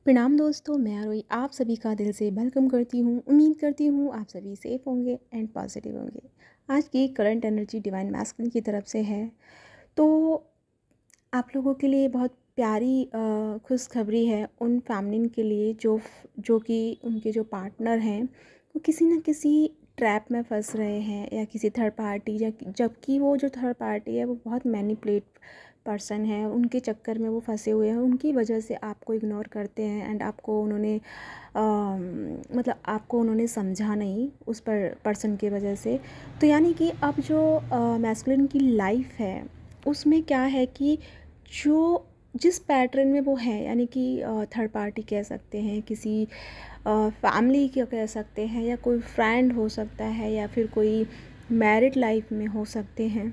प्रणाम दोस्तों, मैं आरोही आप सभी का दिल से वेलकम करती हूँ। उम्मीद करती हूँ आप सभी सेफ होंगे एंड पॉजिटिव होंगे। आज की करंट एनर्जी डिवाइन मैस्कुलिन की तरफ से है, तो आप लोगों के लिए बहुत प्यारी खुशखबरी है उन फैमिलीन के लिए जो कि उनके जो पार्टनर हैं वो किसी न किसी ट्रैप में फंस रहे हैं या किसी थर्ड पार्टी, या जबकि वो जो थर्ड पार्टी है वो बहुत मैनिपुलेट पर्सन है, उनके चक्कर में वो फंसे हुए हैं। उनकी वजह से आपको इग्नोर करते हैं एंड आपको उन्होंने मतलब आपको उन्होंने समझा नहीं उस पर्सन की वजह से। तो यानी कि अब जो मैस्कुलिन की लाइफ है उसमें क्या है कि जो जिस पैटर्न में वो है, यानी कि थर्ड पार्टी कह सकते हैं, किसी फैमिली क्या कह सकते हैं, या कोई फ्रेंड हो सकता है, या फिर कोई मैरिड लाइफ में हो सकते हैं।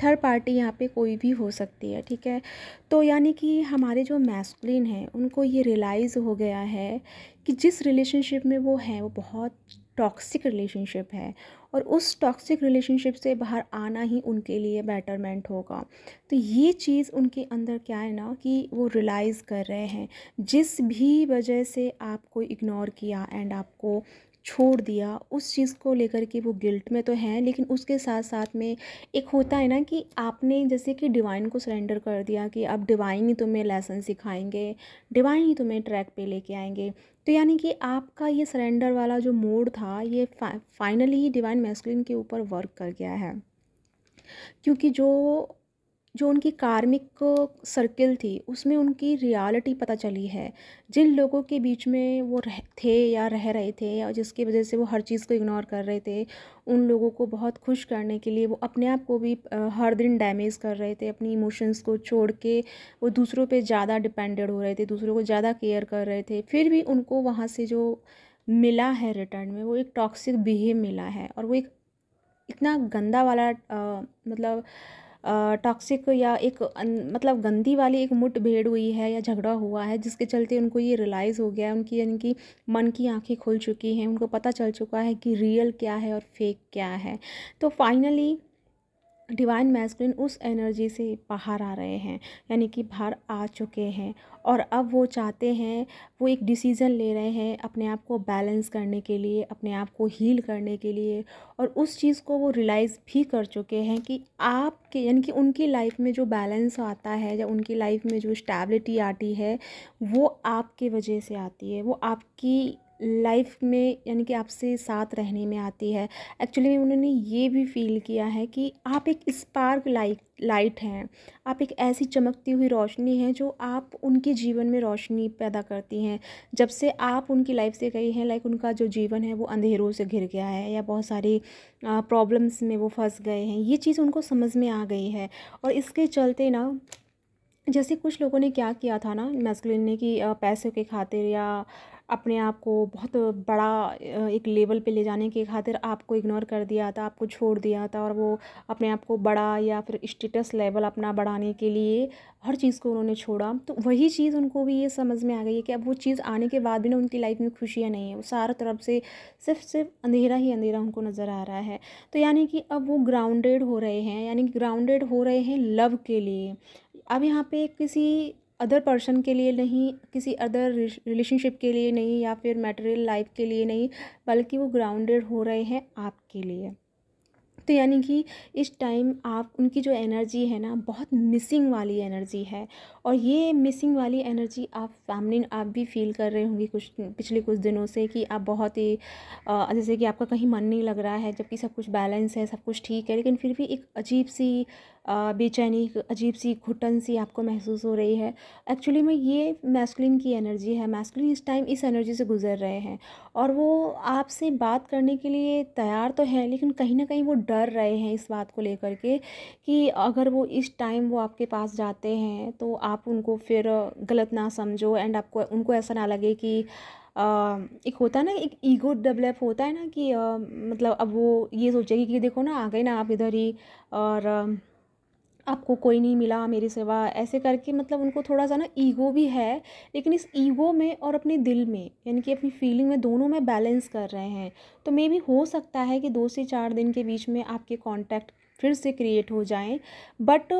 थर्ड पार्टी यहाँ पे कोई भी हो सकती है, ठीक है। तो यानी कि हमारे जो मैस्कुलिन हैं उनको ये रियलाइज़ हो गया है कि जिस रिलेशनशिप में वो हैं वो बहुत टॉक्सिक रिलेशनशिप है, और उस टॉक्सिक रिलेशनशिप से बाहर आना ही उनके लिए बेटरमेंट होगा। तो ये चीज़ उनके अंदर क्या है ना कि वो रियलाइज़ कर रहे हैं। जिस भी वजह से आपको इग्नोर किया एंड आपको छोड़ दिया, उस चीज़ को लेकर के वो गिल्ट में तो हैं, लेकिन उसके साथ साथ में एक होता है ना कि आपने जैसे कि डिवाइन को सरेंडर कर दिया कि अब डिवाइन ही तुम्हें लेसन सिखाएंगे, डिवाइन ही तुम्हें ट्रैक पे लेके आएंगे। तो यानी कि आपका ये सरेंडर वाला जो मोड था ये फाइनली डिवाइन मैस्कुलिन के ऊपर वर्क कर गया है, क्योंकि जो जो उनकी कार्मिक सर्किल थी उसमें उनकी रियलिटी पता चली है। जिन लोगों के बीच में वो थे या रह रहे थे, और जिसकी वजह से वो हर चीज़ को इग्नोर कर रहे थे, उन लोगों को बहुत खुश करने के लिए वो अपने आप को भी हर दिन डैमेज कर रहे थे। अपनी इमोशंस को छोड़ के वो दूसरों पे ज़्यादा डिपेंडेड हो रहे थे, दूसरों को ज़्यादा केयर कर रहे थे। फिर भी उनको वहाँ से जो मिला है रिटर्न में वो एक टॉक्सिक बिहेव मिला है, और वो एक इतना गंदा वाला मतलब टॉक्सिक या एक मतलब गंदी वाली एक मुठभेड़ हुई है या झगड़ा हुआ है, जिसके चलते उनको ये रियलाइज़ हो गया है, उनकी यानी कि मन की आंखें खुल चुकी हैं, उनको पता चल चुका है कि रियल क्या है और फेक क्या है। तो फाइनली डिवाइन मैस्कुलिन उस एनर्जी से बाहर आ रहे हैं, यानी कि बाहर आ चुके हैं, और अब वो चाहते हैं, वो एक डिसीज़न ले रहे हैं अपने आप को बैलेंस करने के लिए, अपने आप को हील करने के लिए। और उस चीज़ को वो रियलाइज़ भी कर चुके हैं कि आपके यानी कि उनकी लाइफ में जो बैलेंस आता है या उनकी लाइफ में जो स्टेबिलिटी आती है वो आपके वजह से आती है, वो आपकी लाइफ में यानी कि आपसे साथ रहने में आती है। एक्चुअली में उन्होंने ये भी फील किया है कि आप एक स्पार्क लाइट हैं, आप एक ऐसी चमकती हुई रोशनी है जो आप उनके जीवन में रोशनी पैदा करती हैं। जब से आप उनकी लाइफ से गई हैं, लाइक उनका जो जीवन है वो अंधेरों से घिर गया है, या बहुत सारी प्रॉब्लम्स में वो फंस गए हैं, ये चीज़ उनको समझ में आ गई है। और इसके चलते ना, जैसे कुछ लोगों ने क्या किया था ना मैस्कुलिन ने कि पैसे के खातिर या अपने आप को बहुत बड़ा एक लेवल पे ले जाने के खातिर आपको इग्नोर कर दिया था, आपको छोड़ दिया था, और वो अपने आप को बड़ा या फिर स्टेटस लेवल अपना बढ़ाने के लिए हर चीज़ को उन्होंने छोड़ा। तो वही चीज़ उनको भी ये समझ में आ गई है कि अब वो चीज़ आने के बाद भी ना उनकी लाइफ में खुशियाँ नहीं है, वो सारा तरफ से सिर्फ अंधेरा ही अंधेरा उनको नज़र आ रहा है। तो यानी कि अब वो ग्राउंडेड हो रहे हैं, यानी कि ग्राउंडेड हो रहे हैं लव के लिए। अब यहाँ पे किसी अदर पर्सन के लिए नहीं, किसी अदर रिलेशनशिप के लिए नहीं, या फिर मैटेरियल लाइफ के लिए नहीं, बल्कि वो ग्राउंडेड हो रहे हैं आपके लिए। तो यानी कि इस टाइम आप उनकी जो एनर्जी है ना बहुत मिसिंग वाली एनर्जी है, और ये मिसिंग वाली एनर्जी आप भी फील कर रहे होंगे कुछ पिछले कुछ दिनों से, कि आप बहुत ही जैसे कि आपका कहीं मन नहीं लग रहा है, जबकि सब कुछ बैलेंस है, सब कुछ ठीक है, लेकिन फिर भी एक अजीब सी बेचैनी, अजीब सी घुटन सी आपको महसूस हो रही है। एक्चुअली में ये मैस्कुलिन की एनर्जी है, मैस्कुलिन इस टाइम इस एनर्जी से गुजर रहे हैं, और वो आपसे बात करने के लिए तैयार तो हैं, लेकिन कहीं ना कहीं वो डर रहे हैं इस बात को लेकर के कि अगर वो इस टाइम वो आपके पास जाते हैं तो आप उनको फिर गलत ना समझो, एंड आपको उनको ऐसा ना लगे कि एक होता है ना, एक ईगो डेवलप होता है ना कि मतलब अब वो ये सोचेगी कि देखो ना आ गए ना आप इधर ही, और आपको कोई नहीं मिला मेरे सिवा, ऐसे करके मतलब उनको थोड़ा सा ना ईगो भी है, लेकिन इस ईगो में और अपने दिल में यानी कि अपनी फीलिंग में दोनों में बैलेंस कर रहे हैं। तो मे भी हो सकता है कि 2 से 4 दिन के बीच में आपके कांटेक्ट फिर से क्रिएट हो जाएं, बट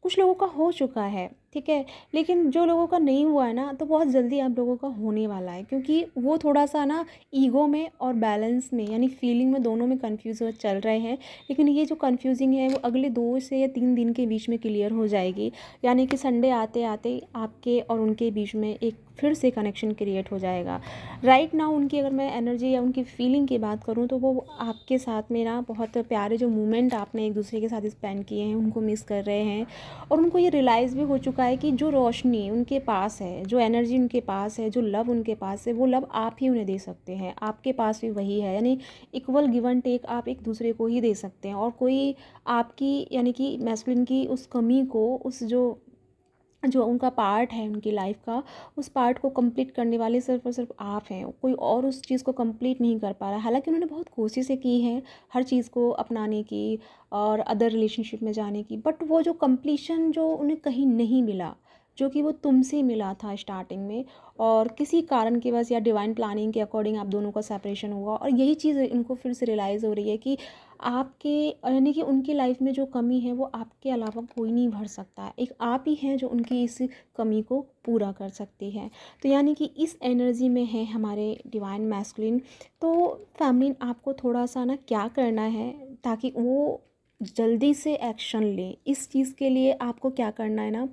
कुछ लोगों का हो चुका है, ठीक है। लेकिन जो लोगों का नहीं हुआ है ना, तो बहुत जल्दी आप लोगों का होने वाला है, क्योंकि वो थोड़ा सा ना ईगो में और बैलेंस में यानी फीलिंग में दोनों में कंफ्यूज हो चल रहे हैं। लेकिन ये जो कंफ्यूजिंग है वो अगले 2 से या 3 दिन के बीच में क्लियर हो जाएगी। यानी कि संडे आते आते आपके और उनके बीच में एक फिर से कनेक्शन क्रिएट हो जाएगा। राइट नाउ उनकी अगर मैं एनर्जी या उनकी फीलिंग की बात करूँ, तो वो आपके साथ में ना बहुत प्यारे जो मोमेंट आपने एक दूसरे के साथ स्पेंड किए हैं उनको मिस कर रहे हैं। और उनको ये रियलाइज़ भी हो चुका है कि जो रोशनी उनके पास है, जो एनर्जी उनके पास है, जो लव उनके पास है, वो लव आप ही उन्हें दे सकते हैं। आपके पास भी वही है, यानी इक्वल गिव एंड टेक आप एक दूसरे को ही दे सकते हैं। और कोई आपकी यानी कि मैस्कुलिन की उस कमी को, उस जो उनका पार्ट है उनकी लाइफ का, उस पार्ट को कंप्लीट करने वाले सिर्फ और सिर्फ आप हैं। कोई और उस चीज़ को कंप्लीट नहीं कर पा रहा है। हालांकि उन्होंने बहुत कोशिशें की हैं हर चीज़ को अपनाने की और अदर रिलेशनशिप में जाने की, बट वो जो कंप्लीशन जो उन्हें कहीं नहीं मिला, जो कि वो तुमसे मिला था स्टार्टिंग में, और किसी कारण के बस या डिवाइन प्लानिंग के अकॉर्डिंग आप दोनों का सेपरेशन हुआ। और यही चीज़ इनको फिर से रियलाइज़ हो रही है कि आपके यानी कि उनकी लाइफ में जो कमी है वो आपके अलावा कोई नहीं भर सकता, एक आप ही हैं जो उनकी इस कमी को पूरा कर सकती है। तो यानी कि इस एनर्जी में है हमारे डिवाइन मैस्कुलिन। तो फैमिली आपको थोड़ा सा ना क्या करना है ताकि वो जल्दी से एक्शन ले, इस चीज़ के लिए आपको क्या करना है ना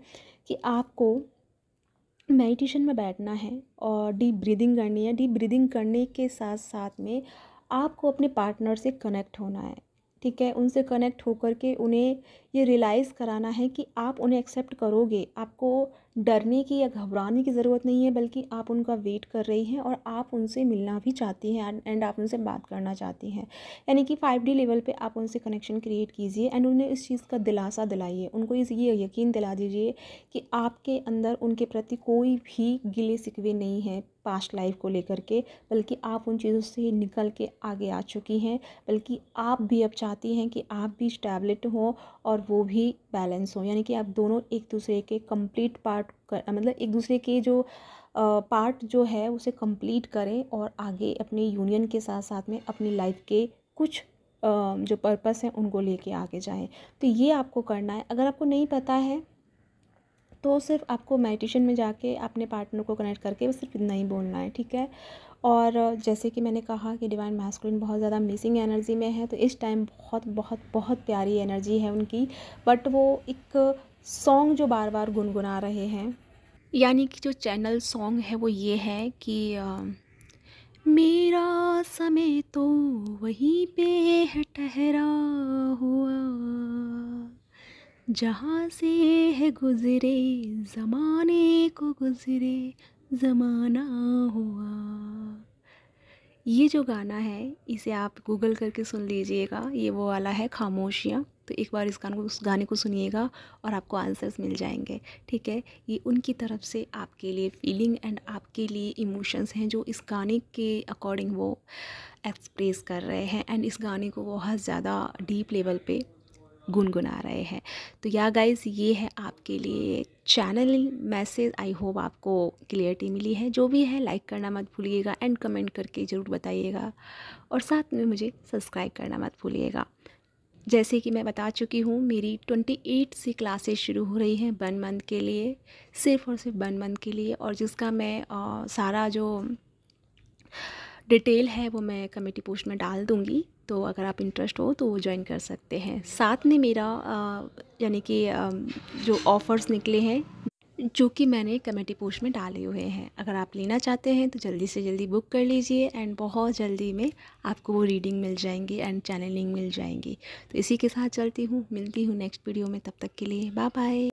कि आपको मेडिटेशन में बैठना है और डीप ब्रीदिंग करनी है। डीप ब्रीदिंग करने के साथ साथ में आपको अपने पार्टनर से कनेक्ट होना है, ठीक है। उनसे कनेक्ट होकर के उन्हें ये रियलाइज़ कराना है कि आप उन्हें एक्सेप्ट करोगे। आपको डरने की या घबराने की ज़रूरत नहीं है, बल्कि आप उनका वेट कर रही हैं और आप उनसे मिलना भी चाहती हैं एंड आप उनसे बात करना चाहती हैं। यानी कि 5D लेवल पे आप उनसे कनेक्शन क्रिएट कीजिए एंड उन्हें इस चीज़ का दिलासा दिलाइए। उनको ये यकीन दिला दीजिए कि आपके अंदर उनके प्रति कोई भी गिले शिकवे नहीं है पास्ट लाइफ को लेकर के, बल्कि आप उन चीज़ों से निकल के आगे आ चुकी हैं। बल्कि आप भी अब चाहती हैं कि आप भी स्टेबलिट हों और वो भी बैलेंस हो, यानी कि आप दोनों एक दूसरे के कंप्लीट पार्ट मतलब एक दूसरे के जो पार्ट जो है उसे कंप्लीट करें और आगे अपने यूनियन के साथ साथ में अपनी लाइफ के कुछ जो पर्पस हैं उनको लेके आगे जाएं। तो ये आपको करना है। अगर आपको नहीं पता है तो सिर्फ आपको मेडिटेशन में जाके अपने पार्टनर को कनेक्ट करके बस सिर्फ इतना ही बोलना है, ठीक है। और जैसे कि मैंने कहा कि डिवाइन मैस्कुलिन बहुत ज़्यादा मिसिंग एनर्जी में है, तो इस टाइम बहुत बहुत बहुत प्यारी एनर्जी है उनकी, बट वो एक सॉन्ग जो बार बार गुनगुना रहे हैं, यानी कि जो चैनल सॉन्ग है वो ये है कि मेरा समय तो वहीं पे है ठहरा हुआ, जहाँ से है गुज़रे ज़माने को गुज़रे ज़माना हुआ। ये जो गाना है इसे आप गूगल करके सुन लीजिएगा। ये वो वाला है खामोशियाँ। तो एक बार उस गाने को सुनिएगा और आपको आंसर्स मिल जाएंगे, ठीक है। ये उनकी तरफ से आपके लिए फीलिंग एंड आपके लिए इमोशंस हैं जो इस गाने के अकॉर्डिंग वो एक्सप्रेस कर रहे हैं एंड इस गाने को बहुत ज़्यादा डीप लेवल पे गुनगुना रहे हैं। तो या गाइस, ये है आपके लिए चैनल मैसेज। आई होप आपको क्लियरिटी मिली है। जो भी है लाइक करना मत भूलिएगा एंड कमेंट करके ज़रूर बताइएगा और साथ में मुझे सब्सक्राइब करना मत भूलिएगा। जैसे कि मैं बता चुकी हूँ, मेरी 28 से क्लासेस शुरू हो रही हैं 1 मंथ के लिए, सिर्फ़ और सिर्फ 1 मंथ के लिए, और जिसका मैं सारा जो डिटेल है वो मैं कमेटी पोस्ट में डाल दूँगी। तो अगर आप इंटरेस्ट हो तो वो ज्वाइन कर सकते हैं। साथ में मेरा यानी कि जो ऑफ़र्स निकले हैं जो कि मैंने कमेटी पोस्ट में डाले हुए हैं, अगर आप लेना चाहते हैं तो जल्दी से जल्दी बुक कर लीजिए एंड बहुत जल्दी में आपको वो रीडिंग मिल जाएंगी एंड चैनलिंग मिल जाएंगी। तो इसी के साथ चलती हूँ, मिलती हूँ नेक्स्ट वीडियो में। तब तक के लिए बाय बाय।